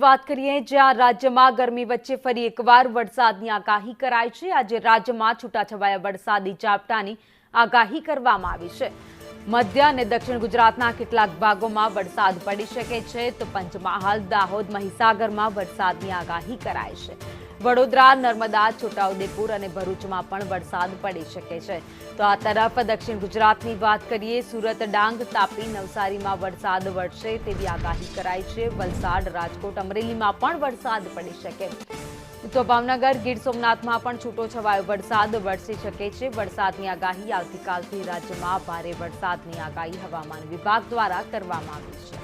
વાત કરીએ જ્યાં રાજ્યમાં ગરમી વચ્ચે ફરી એકવાર વરસાદની આગાહી કરાઈ છે। આજે રાજ્યમાં છૂટાછવાયા વરસાદી ઝાપટાની આગાહી કરવામાં આવી છે। મધ્ય અને દક્ષિણ ગુજરાતના કેટલાક ભાગોમાં વરસાદ પડી શકે છે તો પંચમહાલ, દાહોદ, મહીસાગરમાં વરસાદની આગાહી કરાઈ છે। વડોદરા, નર્મદા, છોટાઉદેપુર અને ભરૂચમાં પણ વરસાદ પડી શકે છે। તો આ તરફ દક્ષિણ ગુજરાતની વાત કરીએ, સુરત, ડાંગ, તાપી, નવસારીમાં વરસાદ વરસે તેવી આગાહી કરાઈ છે। વલસાડ, રાજકોટ, અમરેલીમાં પણ વરસાદ પડી શકે તો ભાવનગર, ગીર સોમનાથમાં પણ છૂટોછવાયો વરસાદ વરસી શકે છે। વરસાદની આગાહી આવતીકાલથી રાજ્યમાં ભારે વરસાદની આગાહી હવામાન વિભાગ દ્વારા કરવામાં આવી છે।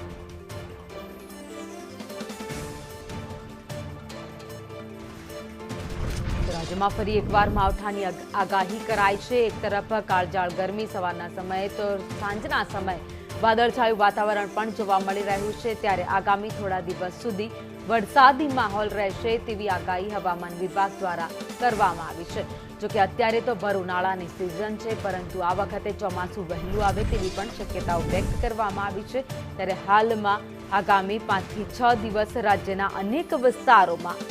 રાજ્યમાં ફરી એકવાર માવઠાની આગાહી કરાઈ છે। એક તરફ કાળઝાળ ગરમી, સવારના સમયે તો સાંજના સમયે વાદળછાયું વાતાવરણ પણ જોવા મળી રહ્યું છે, ત્યારે આગામી થોડા દિવસ સુધી વરસાદી માહોલ રહેશે તેવી આગાહી હવામાન વિભાગ દ્વારા કરવામાં આવી છે। જોકે અત્યારે તો ભર ઉનાળાની સિઝન છે, પરંતુ આ વખતે ચોમાસું વહેલું આવે તેવી પણ શક્યતાઓ વ્યક્ત કરવામાં આવી છે। ત્યારે હાલમાં આગામી 5 થી 6 દિવસ રાજ્યના અનેક વિસ્તારોમાં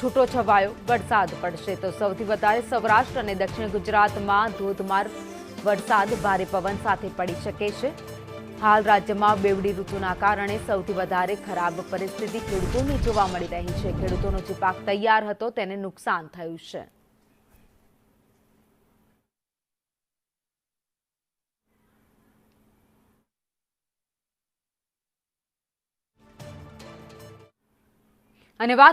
છૂટોછવાયો વરસાદ પડશે તો સૌથી વધારે સૌરાષ્ટ્ર અને દક્ષિણ ગુજરાતમાં ધોધમાર વરસાદ ભારે પવન સાથે પડી શકે છે। હાલ રાજ્યમાં બેવડી ઋતુના કારણે સૌથી વધારે ખરાબ પરિસ્થિતિ ખેડૂતોની જોવા મળી રહી છે। ખેડૂતોનો જે પાક તૈયાર હતો તેને નુકસાન થયું છે। અને વાત